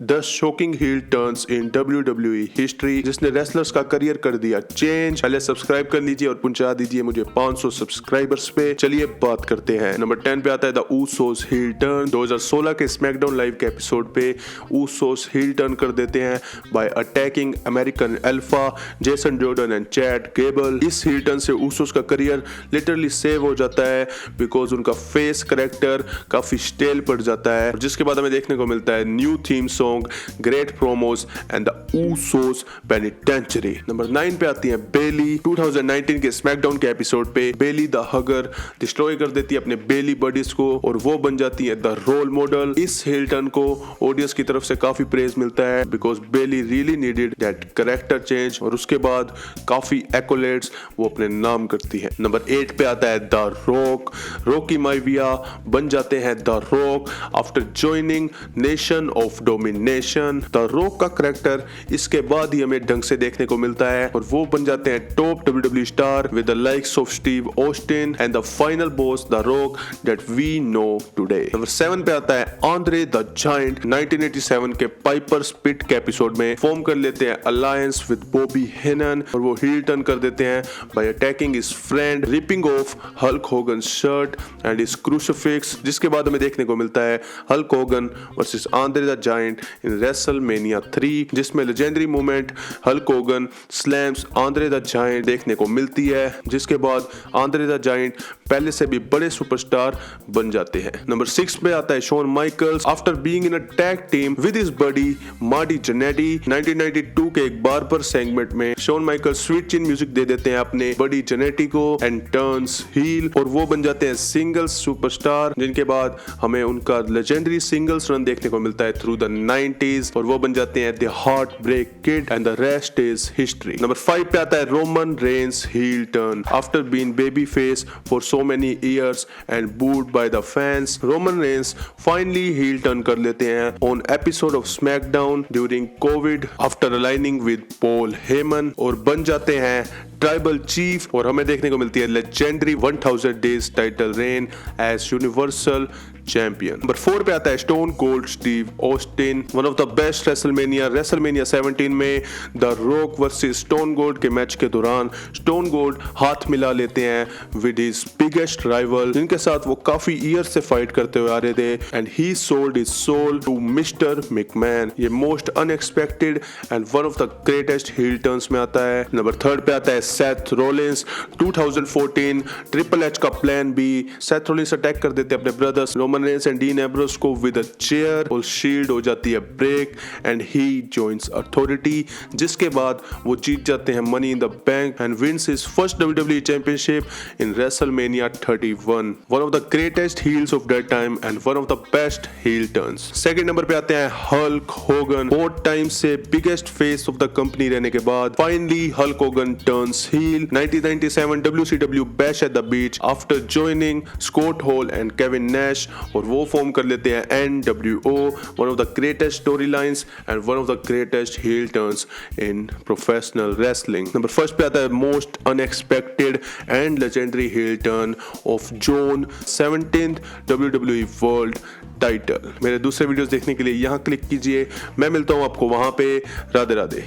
The shocking heel turns in WWE history, जिसने wrestlers का career कर दिया चेंज। पहले सब्सक्राइब कर लीजिए और पहुंचा दीजिए मुझे 500 सब्सक्राइबर्स पे। चलिए बात करते हैं। नंबर 10 पे आता है द ऊसोस हील टर्न। 2016 के स्मैकडाउन लाइव के एपिसोड पे ऊसोस हील टर्न कर देते हैं bye attacking American alpha Jason Jordan and Chad Gable. इस हील टर्न से ऊसोस का करियर लिटरली सेव हो जाता है बिकॉज उनका फेस कैरेक्टर काफी स्टेल पड़ जाता है, जिसके बाद हमें देखने को मिलता है new theme song, great promos and the Usos Penitentiary। Number 9 पे आती है बेली। 2019 के स्मैकडाउन के एपिसोड पे बेली द हगर डिस्ट्रॉय कर देती है अपने बेली बडीज को और वो बन जाती है द रोल मॉडल। इस हिल टर्न को ऑडियंस की तरफ से काफी प्रेज मिलता है because Bayley really needed that character change और उसके बाद काफी एक्कोलेट्स वो अपने नाम करती है। नंबर 8 पे आता है द रॉक। रॉकी माइविया बन जाते हैं the rock after joining nation of domination. The rock का कैरेक्टर इसके बाद ही हमें ढंग से देखने को मिलता है और वो बन जाते हैं top WWE star with the likes of Steve Austin and the final boss the Rock that we know today. Number 7 पे आता है आंद्रे द जायंट। 1987 के पाइपर्स पिट के एपिसोड में फॉर्म कर लेते हैं अलायंस विद बॉबी हेनन और वो हील टर्न कर देते हैं bye attacking his friend, ripping off Hulk Hogan shirt and his crucifix, जिसके बाद हमें देखने को मिलता है Hulk Hogan versus Andre the giant in WrestleMania 3, जिसमें legendary moment Hulk Hogan slams Andre the giant देखने को मिलती है, जिसके बाद आंद्रे द जायंट पहले से भी बड़े सुपरस्टार बन जाते हैं। नंबर 6 पे आता है Shawn Michaels after being in a tag team with his buddy Marty Jannetty. 1992 के एक बार्बर सेगमेंट में Shawn Michaels sweet chin music दे देते हैं अपने बडी जनेटी को एंड टर्न्स हील और वो बन जाते हैं सिंगल्स सुपरस्टार, जिनके बाद हमें उनका लेजेंडरी सिंगल्स रन देखने को मिलता है थ्रू द 90s और वो बन जाते हैं the heartbreak kid and the rest is history. Number 5 पे आता है Roman Reigns heel turn after being babyface for so many years and booed by the fans. Roman Reigns finally heel turn कर लेते हैं on episode of SmackDown during Covid after aligning with Paul Heyman और बन जाते हैं tribal chief और हमें देखने को मिलती है legendary 1000 days title reign as universal champion. Number 4 पे आता है Stone Cold Steve Austin. One of the best WrestleMania 17 में the Rock versus Stone Cold के मैच के दौरान स्टोन कोल्ड हाथ मिला लेते हैं विद हिज बिगेस्ट राइवल, जिनके साथ वो काफी ईयर से फाइट करते हुए आ रहे थे and he sold his soul to Mr McMahon. ये most unexpected and one of the greatest heel turns में आता है। नंबर 3 पे आता है सेथ रोलिंस। 2014 ट्रिपल एच का plan B, Seth Rollins attack कर देते हैं अपने brothers Roman Reigns and Dean Ambrose को विद अ चेयर और शील्ड हो जाती है break and he joins Authority, जिसके बाद वो जीत जाते हैं money in the bank and wins his first WWE championship in WrestleMania 31। One of the greatest heels of that time and one of the best heel turns. Second number पे आते हैं Hulk Hogan. 4 time से biggest face of the company रहने के बाद finally Hulk Hogan turns heel। 1997 WCW Bash at the Beach after joining Scott Hall and Kevin Nash और वो form कर लेते हैं NWO, one of the greatest storylines and one of the greatest heel turns in professional wrestling। Number 1 पे आता है most unexpected and legendary heel turn of June 17th WWE World Title। मेरे दूसरे वीडियोस देखने के लिए यहाँ क्लिक कीजिए। मैं मिलता हूँ आपको वहाँ पे। राधे राधे।